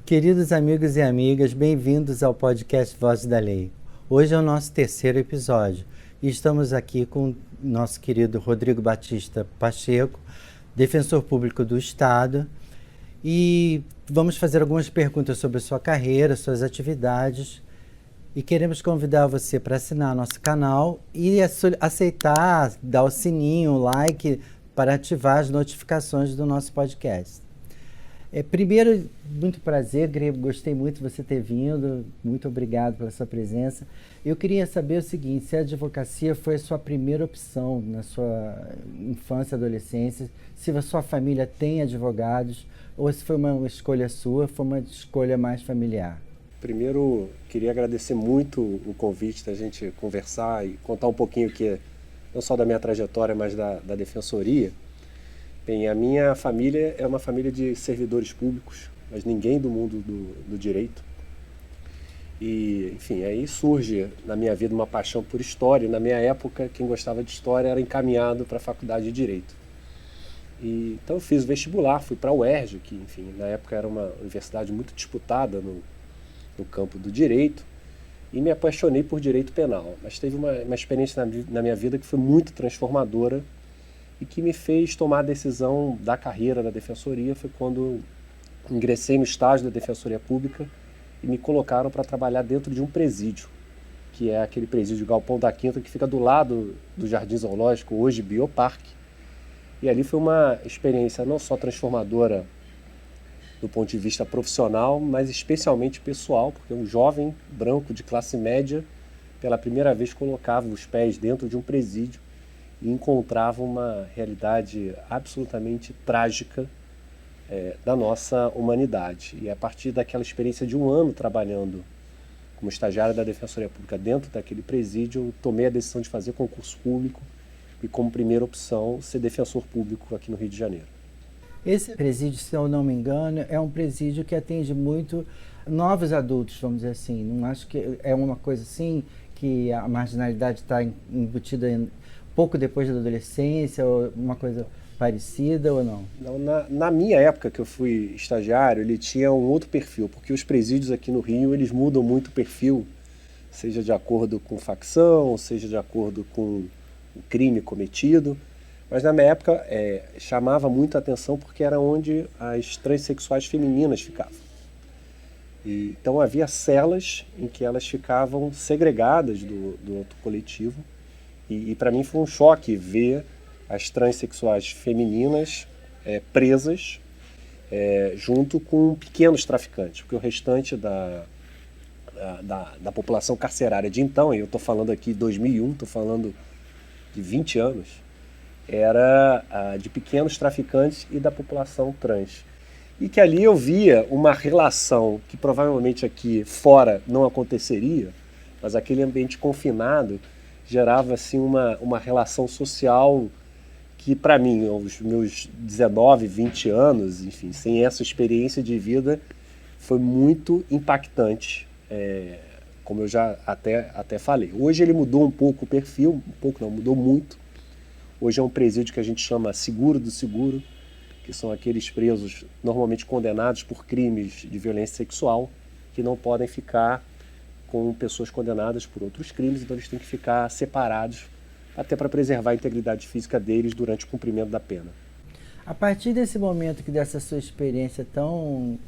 Queridos amigos e amigas, bem-vindos ao podcast Voz da Lei. Hoje é o nosso terceiro episódio e estamos aqui com o nosso querido Rodrigo Batista Pacheco, defensor público do Estado, e vamos fazer algumas perguntas sobre a sua carreira, suas atividades, e queremos convidar você para assinar nosso canal e aceitar, dar o sininho, o like, para ativar as notificações do nosso podcast. Primeiro, muito prazer, gostei muito de você ter vindo, muito obrigado pela sua presença. Eu queria saber o seguinte, se a advocacia foi a sua primeira opção na sua infância e adolescência, se a sua família tem advogados, ou se foi uma escolha sua, foi uma escolha mais familiar. Primeiro, queria agradecer muito o convite da gente conversar e contar um pouquinho não só da minha trajetória, mas da Defensoria. Bem, a minha família é uma família de servidores públicos, mas ninguém do mundo do direito. E, enfim, aí surge na minha vida uma paixão por história. Na minha época, quem gostava de história era encaminhado para a faculdade de Direito. Então eu fiz o vestibular, fui para a UERJ, que, enfim, na época era uma universidade muito disputada no campo do direito, e me apaixonei por direito penal. Mas teve uma experiência na minha vida que foi muito transformadora e que me fez tomar a decisão da carreira da Defensoria. Foi quando ingressei no estágio da Defensoria Pública e me colocaram para trabalhar dentro de um presídio, que é aquele presídio Galpão da Quinta, que fica do lado do Jardim Zoológico, hoje Bioparque. E ali foi uma experiência não só transformadora do ponto de vista profissional, mas especialmente pessoal, porque um jovem branco de classe média, pela primeira vez, colocava os pés dentro de um presídio e encontrava uma realidade absolutamente trágica da nossa humanidade. E a partir daquela experiência de um ano trabalhando como estagiário da Defensoria Pública dentro daquele presídio, eu tomei a decisão de fazer concurso público e, como primeira opção, ser defensor público aqui no Rio de Janeiro. Esse presídio, se eu não me engano, é um presídio que atende muito novos adultos, vamos dizer assim. Não acho que é uma coisa assim que a marginalidade está embutida pouco depois da adolescência, ou uma coisa parecida ou não? Não, na minha época que eu fui estagiário, ele tinha um outro perfil, porque os presídios aqui no Rio, eles mudam muito o perfil, seja de acordo com facção, seja de acordo com o crime cometido. Mas na minha época chamava muito a atenção porque era onde as transexuais femininas ficavam. Então havia celas em que elas ficavam segregadas do outro coletivo. E para mim foi um choque ver as transexuais femininas presas junto com pequenos traficantes, porque o restante da população carcerária de então, e eu estou falando aqui de 2001, estou falando de 20 anos, era de pequenos traficantes e da população trans. E que ali eu via uma relação que provavelmente aqui fora não aconteceria, mas aquele ambiente confinado gerava assim uma relação social que, para mim, aos meus 19, 20 anos, enfim, sem essa experiência de vida, foi muito impactante, como eu já até falei. Hoje ele mudou um pouco o perfil, um pouco não, mudou muito. Hoje é um presídio que a gente chama seguro do seguro, que são aqueles presos normalmente condenados por crimes de violência sexual, que não podem ficar com pessoas condenadas por outros crimes, então eles têm que ficar separados, até para preservar a integridade física deles durante o cumprimento da pena. A partir desse momento, dessa sua experiência tão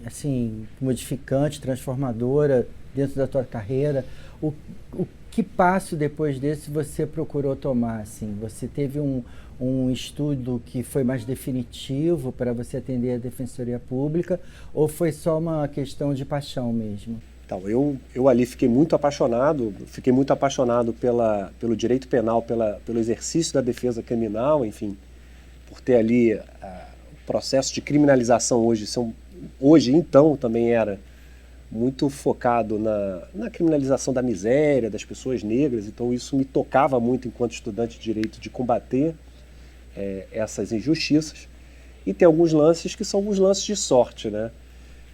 assim, modificante, transformadora dentro da tua carreira, o que passo depois desse você procurou tomar? Assim? Você teve um estudo que foi mais definitivo para você atender a Defensoria Pública, ou foi só uma questão de paixão mesmo? Então, eu ali fiquei muito apaixonado pelo direito penal, pelo exercício da defesa criminal, enfim, por ter ali o processo de criminalização hoje então também era muito focado na criminalização da miséria, das pessoas negras, então isso me tocava muito enquanto estudante de direito de combater essas injustiças. E tem alguns lances que são alguns lances de sorte, né?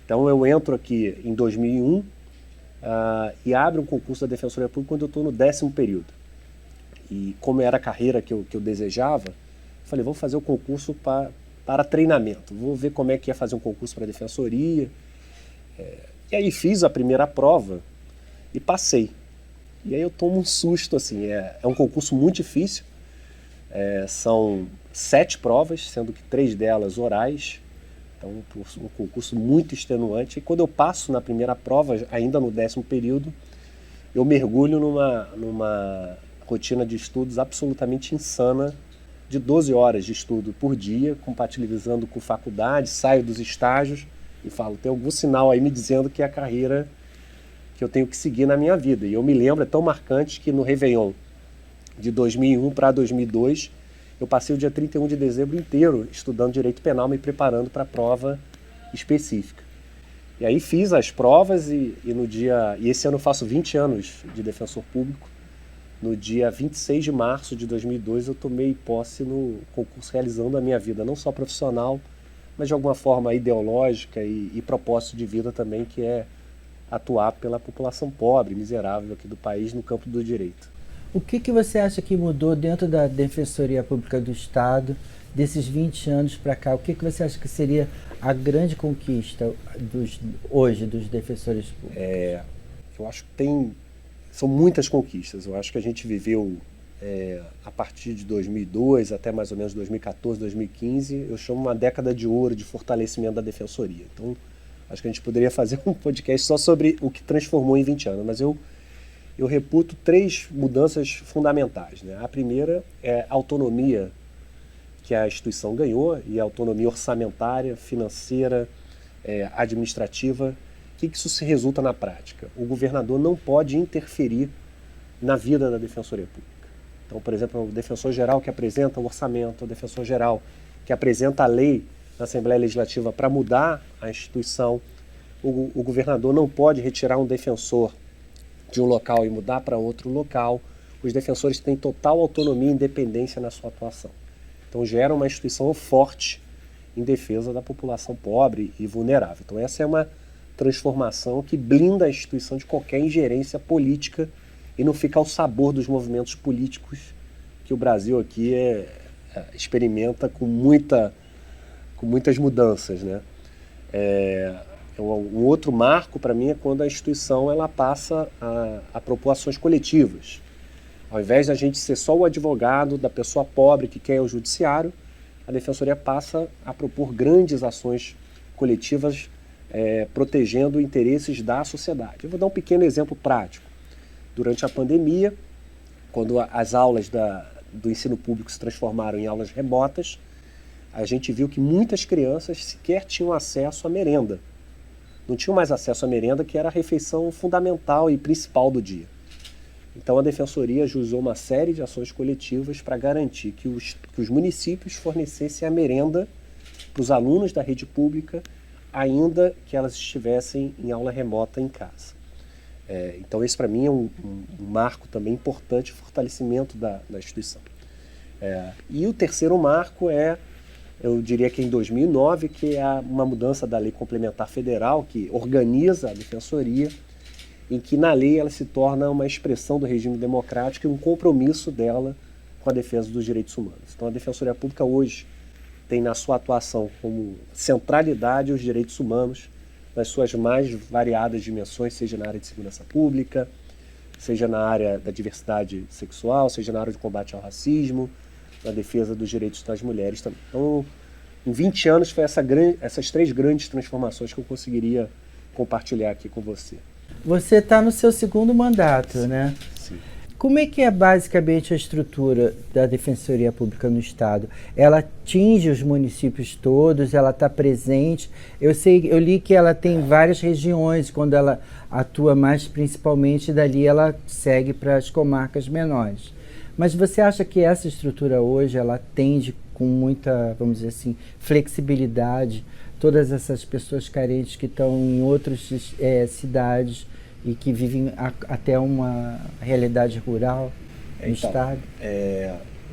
Então eu entro aqui em 2001 e abro um concurso da Defensoria Pública quando eu estou no 10º período. E como era a carreira que eu desejava, falei, vou fazer o concurso para para treinamento. Vou ver como é que é fazer um concurso para a defensoria. E aí fiz a primeira prova e passei. E aí eu tomo um susto, assim, é um concurso muito difícil. São 7 provas, sendo que 3 delas orais. Então, um concurso muito extenuante. E quando eu passo na primeira prova, ainda no 10º período, eu mergulho numa rotina de estudos absolutamente insana, de 12 horas de estudo por dia, compatibilizando com faculdade, saio dos estágios e falo, tem algum sinal aí me dizendo que é a carreira que eu tenho que seguir na minha vida. E eu me lembro, é tão marcante, que no Réveillon de 2001 para 2002, eu passei o dia 31 de dezembro inteiro estudando Direito Penal, me preparando para a prova específica. E aí fiz as provas e esse ano eu faço 20 anos de defensor público. No dia 26 de março de 2002 eu tomei posse no concurso realizando a minha vida, não só profissional, mas de alguma forma ideológica e propósito de vida também, que é atuar pela população pobre, miserável aqui do país no campo do direito. O que você acha que mudou dentro da Defensoria Pública do Estado desses 20 anos para cá? O que você acha que seria a grande conquista hoje dos defensores públicos? Eu acho que são muitas conquistas. Eu acho que a gente viveu, a partir de 2002 até mais ou menos 2014, 2015, eu chamo uma década de ouro de fortalecimento da Defensoria. Então, acho que a gente poderia fazer um podcast só sobre o que transformou em 20 anos, mas eu reputo 3 mudanças fundamentais, né? A primeira é a autonomia que a instituição ganhou, e a autonomia orçamentária, financeira, administrativa. O que isso se resulta na prática? O governador não pode interferir na vida da Defensoria Pública. Então, por exemplo, o defensor-geral que apresenta o orçamento, o defensor-geral que apresenta a lei na Assembleia Legislativa para mudar a instituição, o governador não pode retirar um defensor de um local e mudar para outro local. Os defensores têm total autonomia e independência na sua atuação. Então gera uma instituição forte em defesa da população pobre e vulnerável. Então essa é uma transformação que blinda a instituição de qualquer ingerência política e não fica ao sabor dos movimentos políticos que o Brasil aqui experimenta com muitas mudanças, né? Um outro marco para mim é quando a instituição ela passa a propor ações coletivas. Ao invés da gente ser só o advogado da pessoa pobre que quer ir ao judiciário, a Defensoria passa a propor grandes ações coletivas protegendo interesses da sociedade. Eu vou dar um pequeno exemplo prático. Durante a pandemia, quando as aulas do ensino público se transformaram em aulas remotas, a gente viu que muitas crianças sequer tinham acesso à merenda. Não tinham mais acesso à merenda, que era a refeição fundamental e principal do dia. Então a Defensoria ajuizou uma série de ações coletivas para garantir que os municípios fornecessem a merenda para os alunos da rede pública, ainda que elas estivessem em aula remota em casa. Então esse para mim é um marco também importante, fortalecimento da instituição. E o terceiro marco eu diria que em 2009, que é uma mudança da Lei Complementar Federal, que organiza a Defensoria, em que na lei ela se torna uma expressão do regime democrático e um compromisso dela com a defesa dos direitos humanos. Então a Defensoria Pública hoje tem na sua atuação como centralidade os direitos humanos nas suas mais variadas dimensões, seja na área de segurança pública, seja na área da diversidade sexual, seja na área de combate ao racismo, na defesa dos direitos das mulheres também. Então, em 20 anos foi essas 3 grandes transformações que eu conseguiria compartilhar aqui com você. Você está no seu 2º mandato, né? Sim. Como é que é basicamente a estrutura da Defensoria Pública no Estado? Ela atinge os municípios todos, ela está presente. Eu li que ela tem várias regiões, quando ela atua mais principalmente, dali ela segue para as comarcas menores. Mas você acha que essa estrutura hoje, ela atende com muita, vamos dizer assim, flexibilidade todas essas pessoas carentes que estão em outras cidades e que vivem até uma realidade rural no Estado?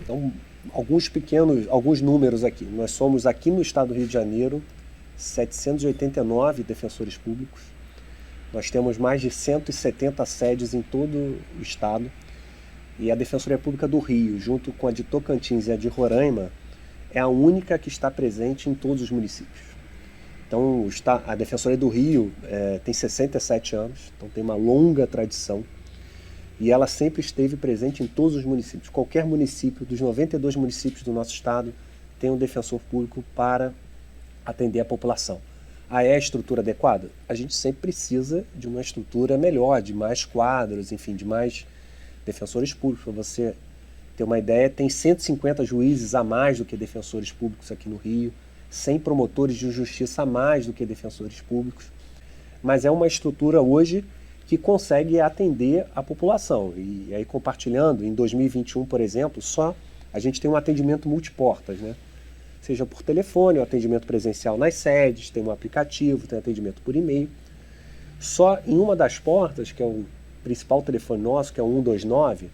Então, alguns números aqui. Nós somos aqui no Estado do Rio de Janeiro 789 defensores públicos. Nós temos mais de 170 sedes em todo o Estado. E a Defensoria Pública do Rio, junto com a de Tocantins e a de Roraima, é a única que está presente em todos os municípios. Então, a Defensoria do Rio tem 67 anos, então tem uma longa tradição, e ela sempre esteve presente em todos os municípios. Qualquer município, dos 92 municípios do nosso estado, tem um defensor público para atender a população. É a estrutura adequada? A gente sempre precisa de uma estrutura melhor, de mais quadros, enfim, de mais defensores públicos. Para você ter uma ideia, tem 150 juízes a mais do que defensores públicos aqui no Rio, 100 promotores de justiça a mais do que defensores públicos, mas é uma estrutura hoje que consegue atender a população. E aí, compartilhando, em 2021, por exemplo, só a gente tem um atendimento multiportas, né? Seja por telefone, o atendimento presencial nas sedes, tem um aplicativo, tem atendimento por e-mail. Só em uma das portas, que é o principal telefone nosso, que é o 129,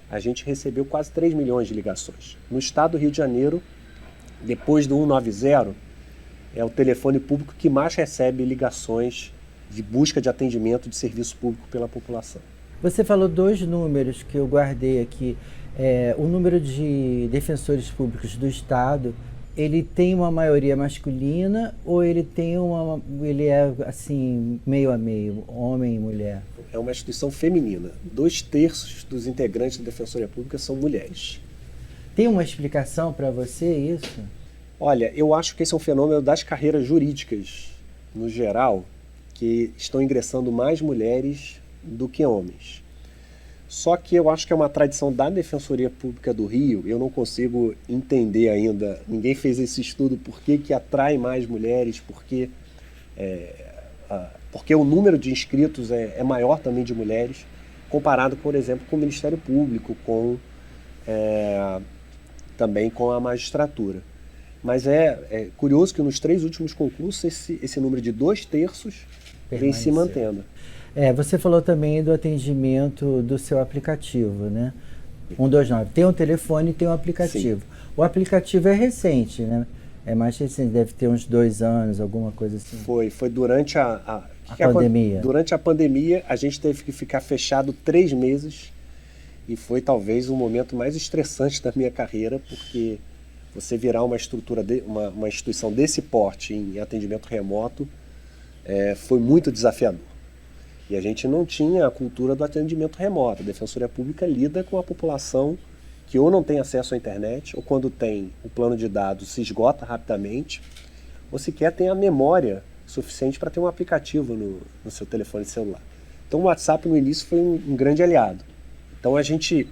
a gente recebeu quase 3 milhões de ligações. No estado do Rio de Janeiro, depois do 190, é o telefone público que mais recebe ligações de busca de atendimento de serviço público pela população. Você falou 2 números que eu guardei aqui. O número de defensores públicos do Estado, ele tem uma maioria masculina ou ele é assim, meio a meio, homem e mulher? É uma instituição feminina. 2/3 dos integrantes da Defensoria Pública são mulheres. Tem uma explicação para você isso? Olha, eu acho que esse é um fenômeno das carreiras jurídicas, no geral, que estão ingressando mais mulheres do que homens. Só que eu acho que é uma tradição da Defensoria Pública do Rio, eu não consigo entender ainda, ninguém fez esse estudo, por que atrai mais mulheres, porque o número de inscritos é maior também de mulheres, comparado, por exemplo, com o Ministério Público, também com a magistratura. Mas é curioso que nos 3 últimos concursos esse número de 2/3 vem se mantendo. Você falou também do atendimento do seu aplicativo, né? 129. Tem um telefone e tem um aplicativo. Sim. O aplicativo é recente, né? É mais recente, deve ter uns 2 anos, alguma coisa assim. Foi durante a pandemia. Durante a pandemia, a gente teve que ficar fechado 3 meses e foi talvez o momento mais estressante da minha carreira, porque você virar uma estrutura, uma instituição desse porte em atendimento remoto foi muito desafiador. E a gente não tinha a cultura do atendimento remoto. A Defensoria Pública lida com a população que ou não tem acesso à internet, ou quando tem, o plano de dados se esgota rapidamente, ou sequer tem a memória suficiente para ter um aplicativo no seu telefone celular. Então o WhatsApp no início foi um grande aliado. Então a gente,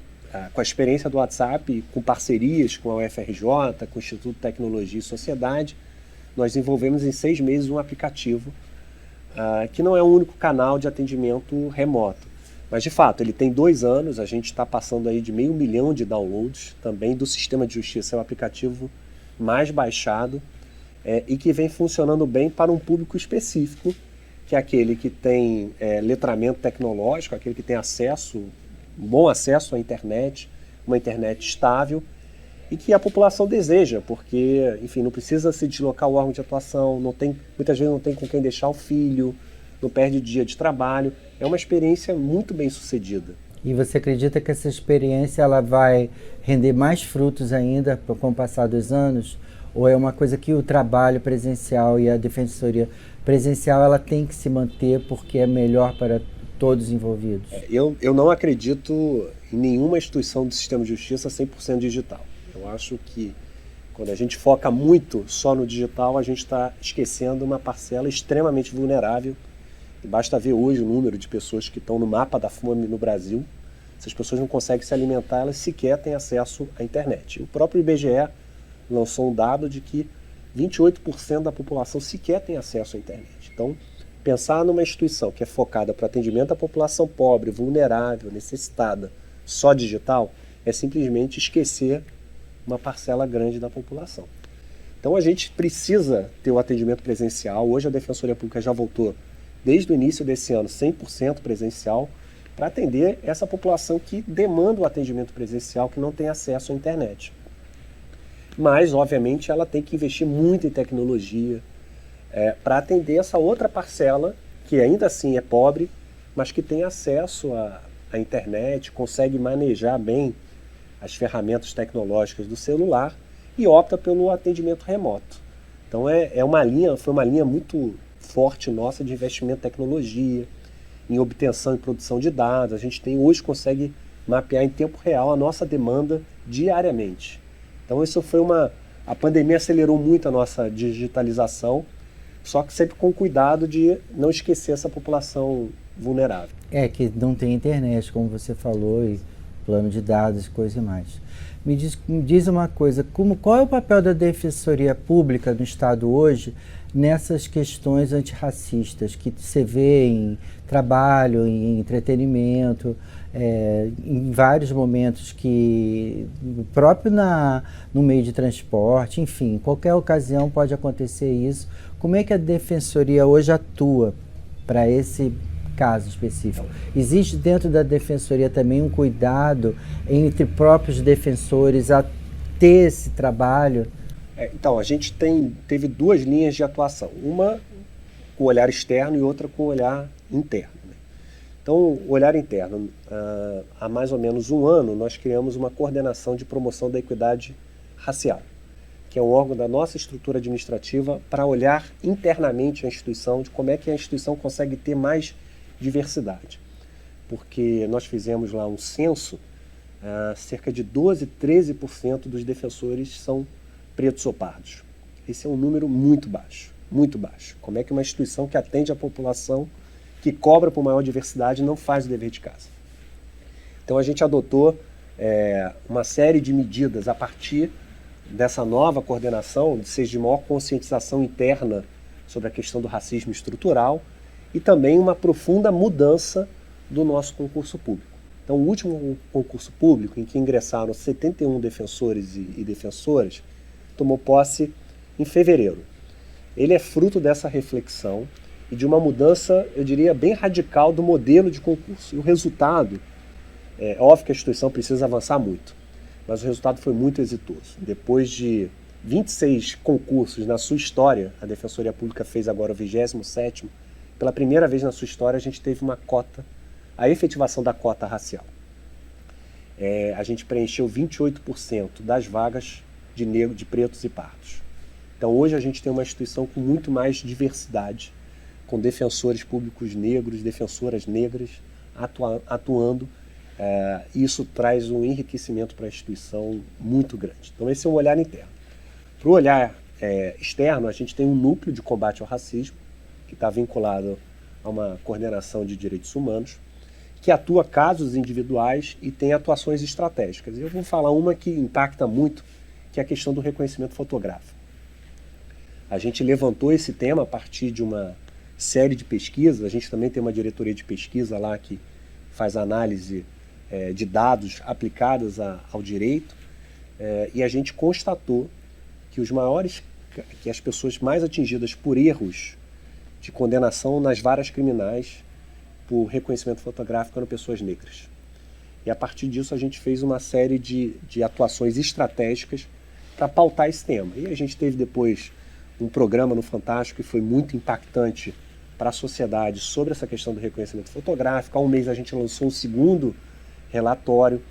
com a experiência do WhatsApp, com parcerias com a UFRJ, com o Instituto de Tecnologia e Sociedade, nós desenvolvemos em 6 meses um aplicativo que não é o único canal de atendimento remoto. Mas, de fato, ele tem 2 anos, a gente está passando aí de 500 mil de downloads, também do Sistema de Justiça, é o aplicativo mais baixado e que vem funcionando bem para um público específico, que é aquele que tem letramento tecnológico, aquele que tem bom acesso à internet, uma internet estável, e que a população deseja, porque, enfim, não precisa se deslocar ao órgão de atuação, muitas vezes não tem com quem deixar o filho, não perde dia de trabalho. É uma experiência muito bem sucedida. E você acredita que essa experiência ela vai render mais frutos ainda com o passar dos anos? Ou é uma coisa que o trabalho presencial e a defensoria presencial ela tem que se manter porque é melhor para todos os envolvidos? Eu não acredito em nenhuma instituição do sistema de justiça 100% digital. Eu acho que quando a gente foca muito só no digital, a gente está esquecendo uma parcela extremamente vulnerável. E basta ver hoje o número de pessoas que estão no mapa da fome no Brasil. Essas pessoas não conseguem se alimentar, elas sequer têm acesso à internet. O próprio IBGE lançou um dado de que 28% da população sequer tem acesso à internet. Então, pensar numa instituição que é focada para atendimento à população pobre, vulnerável, necessitada, só digital, é simplesmente esquecer uma parcela grande da população. Então a gente precisa ter o atendimento presencial. Hoje a Defensoria Pública já voltou, desde o início desse ano, 100% presencial, para atender essa população que demanda o atendimento presencial, que não tem acesso à internet. Mas, obviamente, ela tem que investir muito em tecnologia para atender essa outra parcela, que ainda assim é pobre, mas que tem acesso à internet, consegue manejar bem as ferramentas tecnológicas do celular e opta pelo atendimento remoto. Então foi uma linha muito forte nossa de investimento em tecnologia, em obtenção e produção de dados. A gente hoje consegue mapear em tempo real a nossa demanda diariamente. Então a pandemia acelerou muito a nossa digitalização, só que sempre com cuidado de não esquecer essa população vulnerável. Que não tem internet, como você falou, e plano de dados, coisa e mais. Me diz uma coisa, qual é o papel da Defensoria Pública no Estado hoje nessas questões antirracistas que você vê em trabalho, em entretenimento, em vários momentos que, próprio no meio de transporte, enfim, em qualquer ocasião pode acontecer isso. Como é que a Defensoria hoje atua para esse caso específico? Existe dentro da Defensoria também um cuidado entre próprios defensores a ter esse trabalho? Então, a gente teve duas linhas de atuação, uma com o olhar externo e outra com o olhar interno. Então, o olhar interno, há mais ou menos um ano, nós criamos uma coordenação de promoção da equidade racial, que é um órgão da nossa estrutura administrativa para olhar internamente a instituição, de como é que a instituição consegue ter mais diversidade. Porque nós fizemos lá um censo, cerca de 12%, 13% dos defensores são pretos ou pardos. Esse é um número muito baixo, muito baixo. Como é que uma instituição que atende a população, que cobra por maior diversidade, não faz o dever de casa? Então a gente adotou uma série de medidas a partir dessa nova coordenação, seja de maior conscientização interna sobre a questão do racismo estrutural e também uma profunda mudança do nosso concurso público. Então, o último concurso público, em que ingressaram 71 defensores e defensoras, tomou posse em fevereiro. Ele é fruto dessa reflexão e de uma mudança, eu diria, bem radical do modelo de concurso. E o resultado, é óbvio que a instituição precisa avançar muito, mas o resultado foi muito exitoso. Depois de 26 concursos na sua história, a Defensoria Pública fez agora o 27º, pela primeira vez na sua história a gente teve uma cota, a efetivação da cota racial. A gente preencheu 28% das vagas de negros, de pretos e pardos. Então hoje a gente tem uma instituição com muito mais diversidade, com defensores públicos negros, defensoras negras atuando. Isso traz um enriquecimento para a instituição muito grande. Então esse é um olhar interno. Para o olhar externo, a gente tem um núcleo de combate ao racismo, que está vinculado a uma coordenação de direitos humanos, que atua casos individuais e tem atuações estratégicas. Eu vou falar uma que impacta muito, que é a questão do reconhecimento fotográfico. A gente levantou esse tema a partir de uma série de pesquisas. A gente também tem uma diretoria de pesquisa lá que faz análise de dados aplicados ao direito, e a gente constatou que que as pessoas mais atingidas por erros de condenação nas varas criminais por reconhecimento fotográfico eram pessoas negras. E a partir disso a gente fez uma série de atuações estratégicas para pautar esse tema. E a gente teve depois um programa no Fantástico que foi muito impactante para a sociedade sobre essa questão do reconhecimento fotográfico. Há um mês a gente lançou um segundo relatório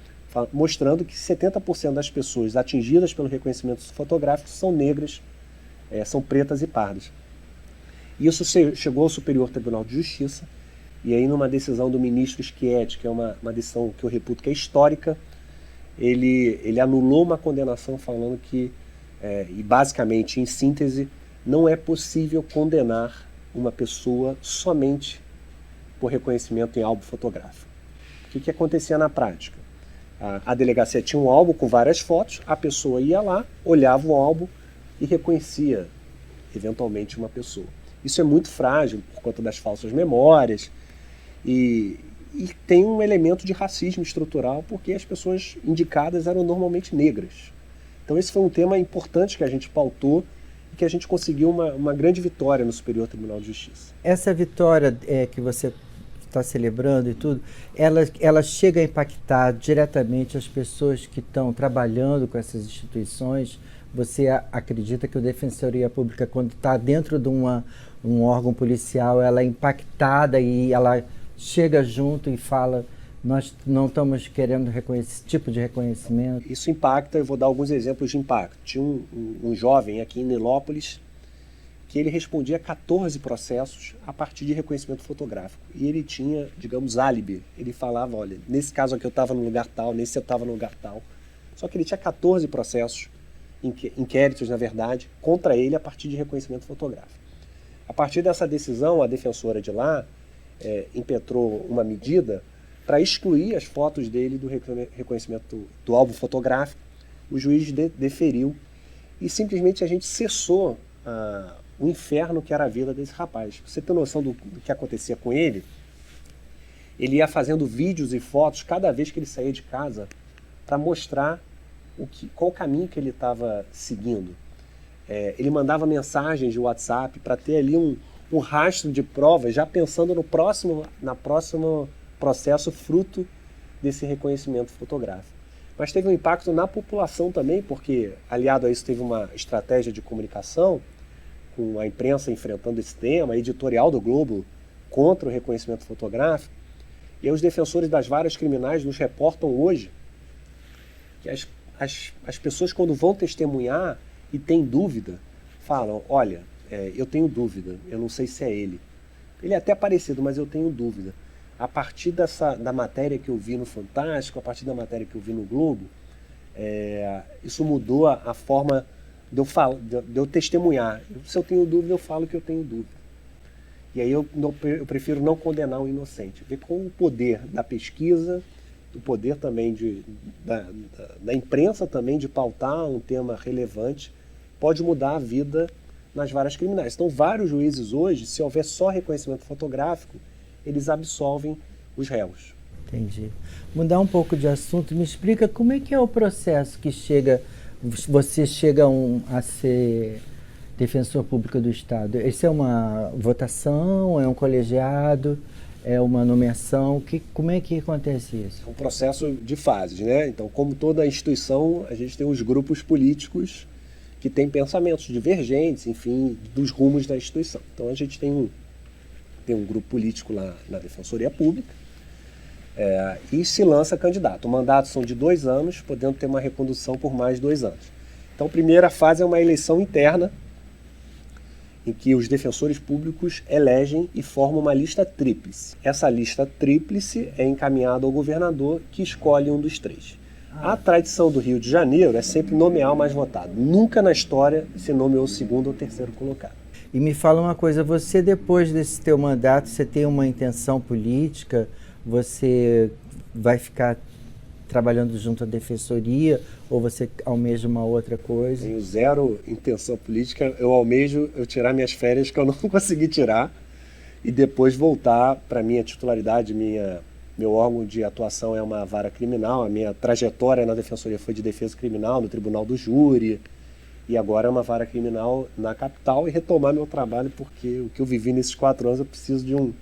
mostrando que 70% das pessoas atingidas pelo reconhecimento fotográfico são negras, são pretas e pardas. Isso chegou ao Superior Tribunal de Justiça, e aí numa decisão do ministro Schietti, que é uma decisão que eu reputo que é histórica, ele anulou uma condenação falando que, e basicamente em síntese, não é possível condenar uma pessoa somente por reconhecimento em álbum fotográfico. O que acontecia na prática? A delegacia tinha um álbum com várias fotos, a pessoa ia lá, olhava o álbum e reconhecia eventualmente uma pessoa. Isso é muito frágil por conta das falsas memórias e tem um elemento de racismo estrutural porque as pessoas indicadas eram normalmente negras. Então esse foi um tema importante que a gente pautou e que a gente conseguiu uma grande vitória no Superior Tribunal de Justiça. Essa vitória que você está celebrando e tudo, ela chega a impactar diretamente as pessoas que estão trabalhando com essas instituições? Você acredita que a Defensoria Pública, quando está dentro de um órgão policial, ela é impactada e ela chega junto e fala nós não estamos querendo esse tipo de reconhecimento? Isso impacta, eu vou dar alguns exemplos de impacto. Tinha um jovem aqui em Nilópolis que ele respondia a 14 processos a partir de reconhecimento fotográfico. E ele tinha, digamos, álibi. Ele falava, olha, nesse caso aqui eu estava no lugar tal, nesse eu estava no lugar tal. Só que ele tinha 14 processos, inquéritos, na verdade, contra ele a partir de reconhecimento fotográfico. A partir dessa decisão, a defensora de lá impetrou uma medida para excluir as fotos dele do reconhecimento do álbum fotográfico. O juiz deferiu e simplesmente a gente cessou o inferno que era a vida desse rapaz. Pra você ter noção do que acontecia com ele, ele ia fazendo vídeos e fotos cada vez que ele saía de casa para mostrar qual o caminho que ele estava seguindo. Ele mandava mensagens de WhatsApp para ter ali um rastro de provas, já pensando no próximo processo fruto desse reconhecimento fotográfico. Mas teve um impacto na população também, porque aliado a isso teve uma estratégia de comunicação, com a imprensa enfrentando esse tema, a editorial do Globo contra o reconhecimento fotográfico, e aí os defensores das varas criminais nos reportam hoje que as pessoas, quando vão testemunhar e têm dúvida, falam, olha, eu tenho dúvida, eu não sei se é ele. Ele é até parecido, mas eu tenho dúvida. A partir da matéria que eu vi no Fantástico, a partir da matéria que eu vi no Globo, isso mudou a forma de eu testemunhar. Se eu tenho dúvida, eu falo que eu tenho dúvida. E aí eu prefiro não condenar o inocente. Ver com o poder da pesquisa, do poder também da imprensa também de pautar um tema relevante, pode mudar a vida nas varas criminais. Então, vários juízes hoje, se houver só reconhecimento fotográfico, eles absolvem os réus. Entendi. Mudar um pouco de assunto, me explica como é que é o processo que você chega a ser defensor público do Estado. Isso é uma votação, é um colegiado, é uma nomeação? Como é que acontece isso? É um processo de fases, né? Então, como toda instituição, a gente tem os grupos políticos que têm pensamentos divergentes, enfim, dos rumos da instituição. Então, a gente tem um grupo político lá na Defensoria Pública e se lança candidato. O mandato são de 2 anos, podendo ter uma recondução por mais 2 anos. Então, a primeira fase é uma eleição interna, em que os defensores públicos elegem e formam uma lista tríplice. Essa lista tríplice é encaminhada ao governador, que escolhe um dos 3. A tradição do Rio de Janeiro é sempre nomear o mais votado. Nunca na história se nomeou o segundo ou terceiro colocado. E me fala uma coisa, você depois desse teu mandato, você tem uma intenção política? Você vai ficar trabalhando junto à defensoria ou você almeja uma outra coisa? Tenho zero intenção política, eu almejo tirar minhas férias que eu não consegui tirar e depois voltar para a minha titularidade, meu órgão de atuação é uma vara criminal, a minha trajetória na defensoria foi de defesa criminal no Tribunal do Júri e agora é uma vara criminal na capital e retomar meu trabalho porque o que eu vivi nesses 4 anos eu preciso de um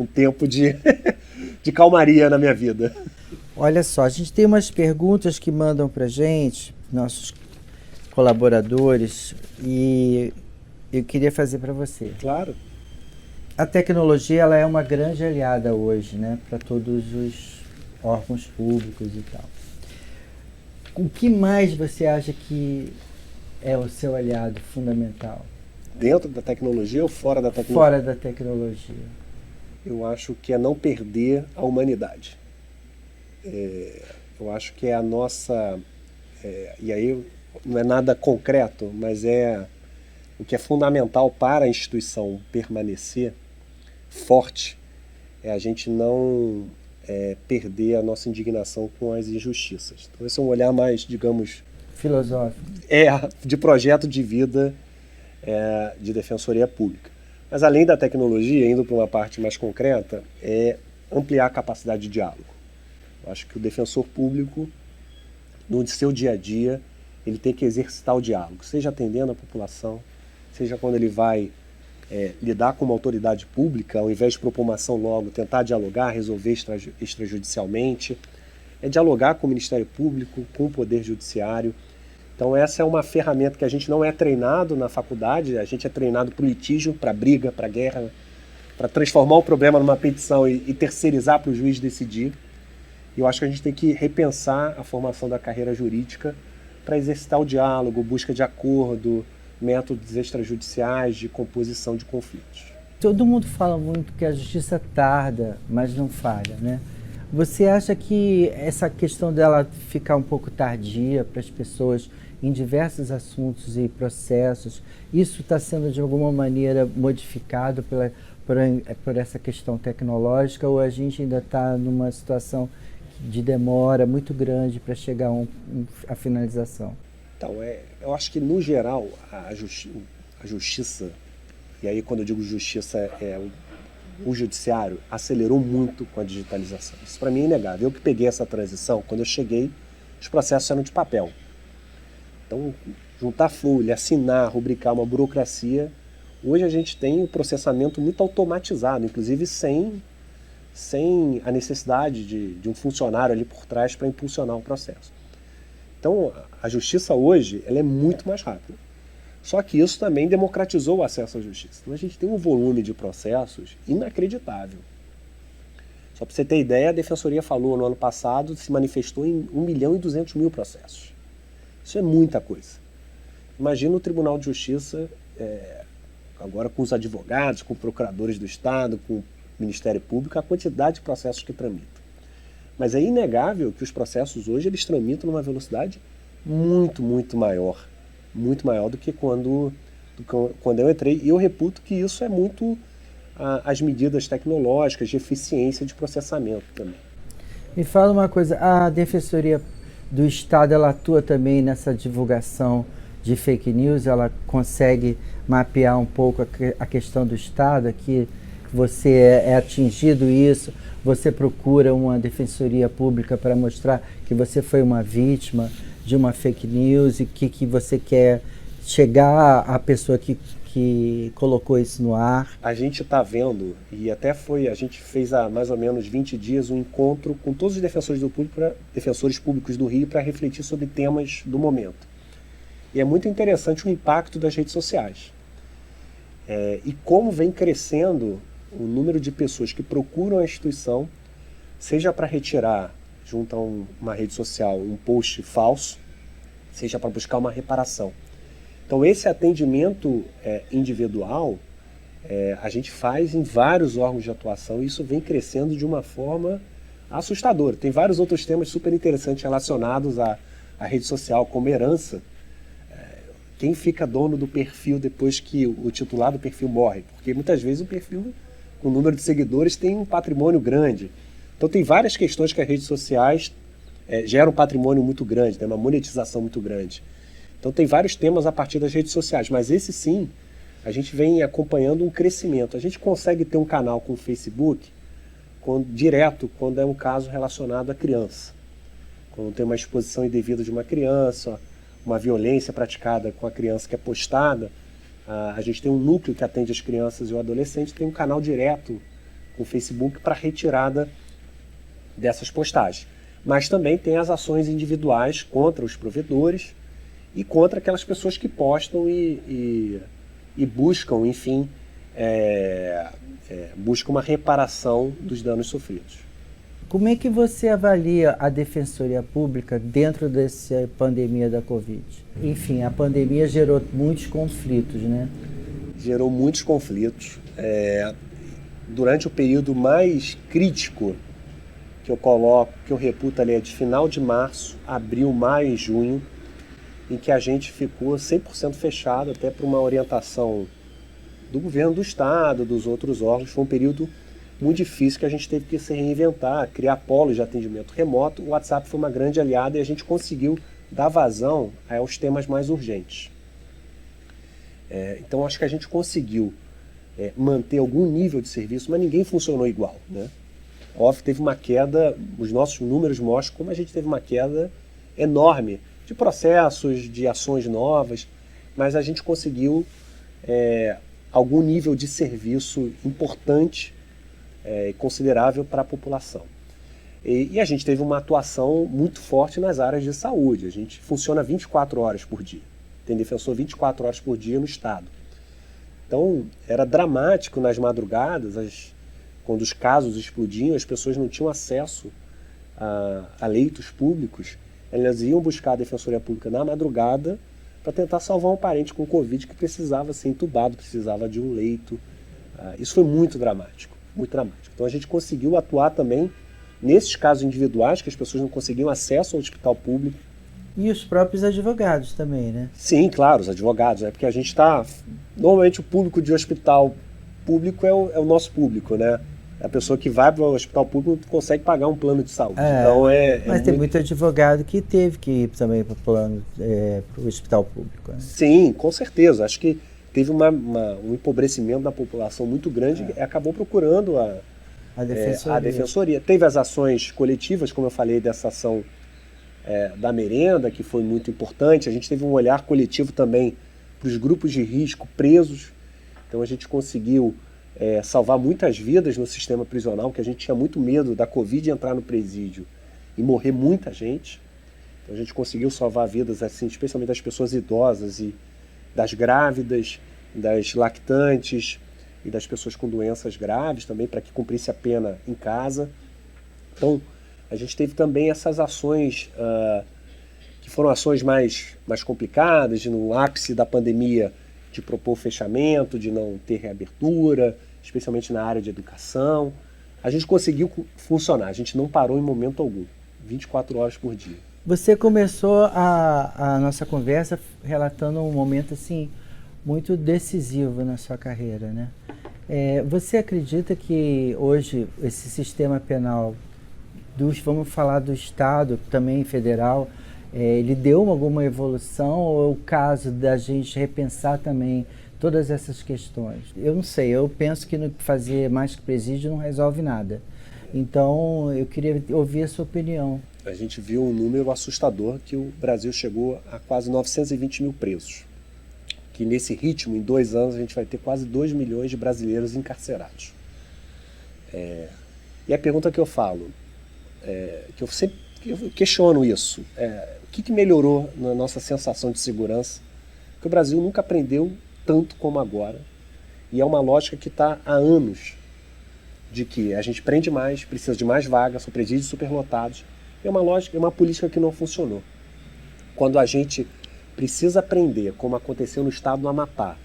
tempo de calmaria na minha vida. Olha só, a gente tem umas perguntas que mandam pra gente, nossos colaboradores, e eu queria fazer para você. Claro. A tecnologia ela é uma grande aliada hoje, né, para todos os órgãos públicos e tal. O que mais você acha que é o seu aliado fundamental? Dentro da tecnologia ou fora da tecnologia? Fora da tecnologia. Eu acho que é não perder a humanidade. Eu acho que é a nossa... e aí não é nada concreto, mas o que é fundamental para a instituição permanecer forte é a gente não perder a nossa indignação com as injustiças. Então esse é um olhar mais, digamos... filosófico. De projeto de vida de defensoria pública. Mas além da tecnologia, indo para uma parte mais concreta, é ampliar a capacidade de diálogo. Eu acho que o defensor público, no seu dia a dia, ele tem que exercitar o diálogo, seja atendendo a população, seja quando ele vai lidar com uma autoridade pública, ao invés de propor uma ação logo, tentar dialogar, resolver extrajudicialmente, dialogar com o Ministério Público, com o Poder Judiciário. Então essa é uma ferramenta que a gente não é treinado na faculdade, a gente é treinado para o litígio, para a briga, para a guerra, para transformar o problema numa petição e terceirizar para o juiz decidir. E eu acho que a gente tem que repensar a formação da carreira jurídica para exercitar o diálogo, busca de acordo, métodos extrajudiciais de composição de conflitos. Todo mundo fala muito que a justiça tarda, mas não falha, né? Você acha que essa questão dela ficar um pouco tardia para as pessoas em diversos assuntos e processos, isso está sendo de alguma maneira modificado por essa questão tecnológica, ou a gente ainda está numa situação de demora muito grande para chegar à finalização? Então, eu acho que, no geral, a justiça, e aí quando eu digo justiça, o judiciário acelerou muito com a digitalização. Isso para mim é inegável. Eu que peguei essa transição, quando eu cheguei, os processos eram de papel. Então, juntar folha, assinar, rubricar uma burocracia. Hoje a gente tem o processamento muito automatizado, inclusive sem a necessidade de um funcionário ali por trás para impulsionar o processo. Então, a justiça hoje ela é muito mais rápida. Só que isso também democratizou o acesso à justiça. Então, a gente tem um volume de processos inacreditável. Só para você ter ideia, a Defensoria falou no ano passado, se manifestou em 1.200.000 processos. Isso é muita coisa. Imagina o Tribunal de Justiça, agora com os advogados, com procuradores do Estado, com o Ministério Público, a quantidade de processos que tramitam. Mas é inegável que os processos hoje eles tramitam numa velocidade muito, muito maior do que quando eu entrei. E eu reputo que isso é muito as medidas tecnológicas de eficiência de processamento também. Me fala uma coisa, a Defensoria do Estado, ela atua também nessa divulgação de fake news? Ela consegue mapear um pouco a questão do Estado, que você é atingido isso, você procura uma defensoria pública para mostrar que você foi uma vítima de uma fake news e que você quer chegar à pessoa que colocou isso no ar? A gente está vendo, e até a gente fez há mais ou menos 20 dias um encontro com todos os defensores públicos do Rio para refletir sobre temas do momento. E é muito interessante o impacto das redes sociais. E como vem crescendo o número de pessoas que procuram a instituição, seja para retirar, junto a uma rede social, um post falso, seja para buscar uma reparação. Então, esse atendimento individual, a gente faz em vários órgãos de atuação e isso vem crescendo de uma forma assustadora. Tem vários outros temas super interessantes relacionados à rede social, como herança. Quem fica dono do perfil depois que o titular do perfil morre? Porque muitas vezes o perfil, com o número de seguidores, tem um patrimônio grande. Então, tem várias questões que as redes sociais geram um patrimônio muito grande, tem uma monetização muito grande. Então tem vários temas a partir das redes sociais, mas esse sim, a gente vem acompanhando um crescimento. A gente consegue ter um canal com o Facebook direto quando é um caso relacionado à criança. Quando tem uma exposição indevida de uma criança, uma violência praticada com a criança que é postada, a gente tem um núcleo que atende as crianças e o adolescente, tem um canal direto com o Facebook para retirada dessas postagens. Mas também tem as ações individuais contra os provedores e contra aquelas pessoas que postam e buscam, enfim, buscam uma reparação dos danos sofridos. Como é que você avalia a Defensoria Pública dentro dessa pandemia da Covid? Enfim, a pandemia gerou muitos conflitos, né? Gerou muitos conflitos. Durante o período mais crítico que eu reputo ali, é de final de março, abril, maio e junho, em que a gente ficou 100% fechado, até por uma orientação do governo do Estado, dos outros órgãos. Foi um período muito difícil que a gente teve que se reinventar, criar polos de atendimento remoto. O WhatsApp foi uma grande aliada e a gente conseguiu dar vazão aos temas mais urgentes. Então, acho que a gente conseguiu manter algum nível de serviço, mas ninguém funcionou igual, né? Óbvio, teve uma queda, os nossos números mostram como a gente teve uma queda enorme de processos, de ações novas, mas a gente conseguiu algum nível de serviço importante e considerável para a população. E a gente teve uma atuação muito forte nas áreas de saúde. A gente funciona 24 horas por dia. Tem defensor 24 horas por dia no Estado. Então, era dramático nas madrugadas, quando os casos explodiam, as pessoas não tinham acesso a leitos públicos, elas iam buscar a Defensoria Pública na madrugada para tentar salvar um parente com Covid que precisava ser entubado, precisava de um leito. Isso foi muito dramático, muito dramático. Então a gente conseguiu atuar também nesses casos individuais que as pessoas não conseguiam acesso ao hospital público. E os próprios advogados também, né? Sim, claro, os advogados, né? Porque a gente está... Normalmente o público de hospital público é o nosso público, né? A pessoa que vai para o hospital público não consegue pagar um plano de saúde. Então mas tem muito advogado que teve que ir também para o hospital público. Né? Sim, com certeza. Acho que teve um empobrecimento da população muito grande e acabou procurando a defensoria. Teve as ações coletivas, como eu falei, dessa ação da merenda, que foi muito importante. A gente teve um olhar coletivo também para os grupos de risco presos. Então a gente conseguiu salvar muitas vidas no sistema prisional, que a gente tinha muito medo da Covid entrar no presídio e morrer muita gente. Então a gente conseguiu salvar vidas, assim, especialmente das pessoas idosas e das grávidas, das lactantes e das pessoas com doenças graves também, para que cumprisse a pena em casa. Então a gente teve também essas ações que foram ações mais complicadas, no ápice da pandemia, de propor fechamento, de não ter reabertura, especialmente na área de educação. A gente conseguiu funcionar, a gente não parou em momento algum, 24 horas por dia. Você começou a nossa conversa relatando um momento assim muito decisivo na sua carreira, né? Você acredita que hoje esse sistema penal, vamos falar do Estado, também federal, ele deu alguma evolução ou é o caso da gente repensar também todas essas questões? Eu não sei, eu penso que fazer mais que presídio não resolve nada. Então, eu queria ouvir a sua opinião. A gente viu um número assustador que o Brasil chegou a quase 920 mil presos. Que nesse ritmo, em 2 anos, a gente vai ter quase 2 milhões de brasileiros encarcerados. E a pergunta que eu falo, que eu sempre questiono isso, o que melhorou na nossa sensação de segurança? Porque o Brasil nunca aprendeu tanto como agora. E é uma lógica que está há anos, de que a gente prende mais, precisa de mais vagas, são presídios superlotados. É uma lógica, é uma política que não funcionou. Quando a gente precisa aprender, como aconteceu no estado do Amapá,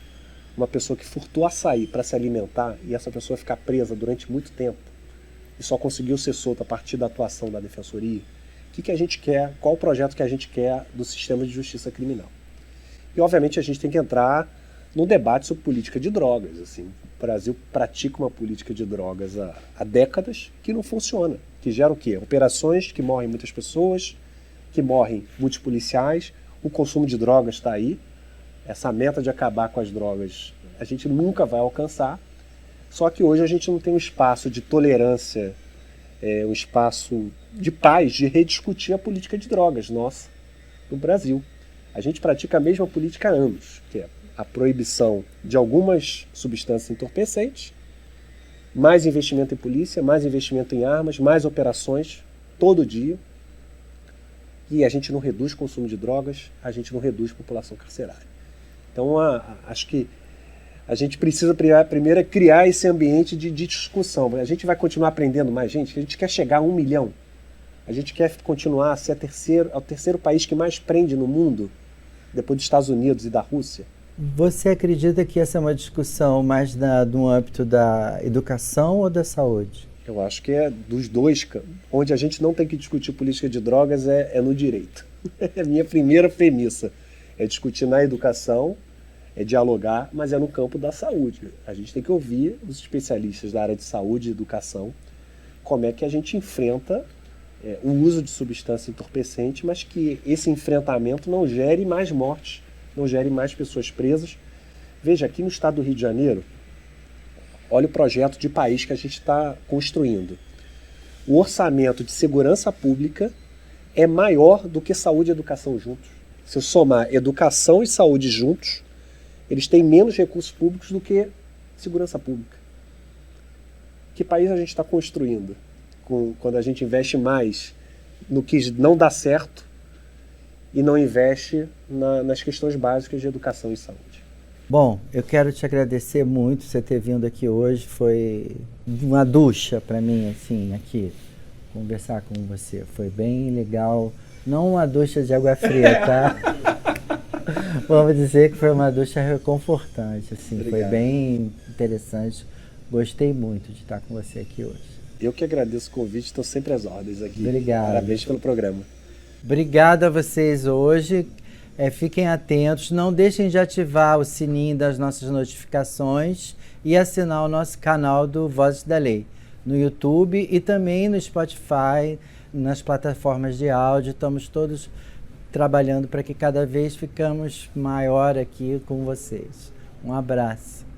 uma pessoa que furtou açaí para se alimentar e essa pessoa ficar presa durante muito tempo e só conseguiu ser solta a partir da atuação da Defensoria, o que a gente quer, qual o projeto que a gente quer do sistema de justiça criminal. E, obviamente, a gente tem que entrar num debate sobre política de drogas. Assim. O Brasil pratica uma política de drogas há décadas que não funciona, que gera o quê? Operações que morrem muitas pessoas, que morrem muitos policiais, o consumo de drogas está aí, essa meta de acabar com as drogas a gente nunca vai alcançar, só que hoje a gente não tem um espaço de tolerância, um espaço de paz, de rediscutir a política de drogas nossa no Brasil. A gente pratica a mesma política há anos, que é a proibição de algumas substâncias entorpecentes, mais investimento em polícia, mais investimento em armas, mais operações todo dia. E a gente não reduz o consumo de drogas, a gente não reduz a população carcerária. Então, acho que a gente precisa primeiro criar esse ambiente de discussão. A gente vai continuar aprendendo mais gente, a gente quer chegar a 1 milhão. A gente quer continuar a ser o terceiro país que mais prende no mundo, depois dos Estados Unidos e da Rússia. Você acredita que essa é uma discussão mais no âmbito da educação ou da saúde? Eu acho que é dos dois. Onde a gente não tem que discutir política de drogas é no direito. É a minha primeira premissa. É discutir na educação, é dialogar, mas é no campo da saúde. A gente tem que ouvir os especialistas da área de saúde e educação, como é que a gente enfrenta o uso de substância entorpecente, mas que esse enfrentamento não gere mais mortes, não gere mais pessoas presas. Veja, aqui no estado do Rio de Janeiro, olha o projeto de país que a gente está construindo. O orçamento de segurança pública é maior do que saúde e educação juntos. Se eu somar educação e saúde juntos, eles têm menos recursos públicos do que segurança pública. Que país a gente está construindo? Quando a gente investe mais no que não dá certo e não investe nas questões básicas de educação e saúde. Bom, eu quero te agradecer muito por você ter vindo aqui hoje. Foi uma ducha para mim, assim, aqui. conversar com você. Foi bem legal. Não uma ducha de água fria, tá? Vamos dizer que foi uma ducha reconfortante, assim. Obrigado. Foi bem interessante. Gostei muito de estar com você aqui hoje. Eu que agradeço o convite, estou sempre às ordens aqui. Obrigado. Parabéns pelo programa. Obrigado a vocês hoje. Fiquem atentos, não deixem de ativar o sininho das nossas notificações e assinar o nosso canal do Vozes da Lei no YouTube e também no Spotify, nas plataformas de áudio. Estamos todos trabalhando para que cada vez ficamos maior aqui com vocês. Um abraço.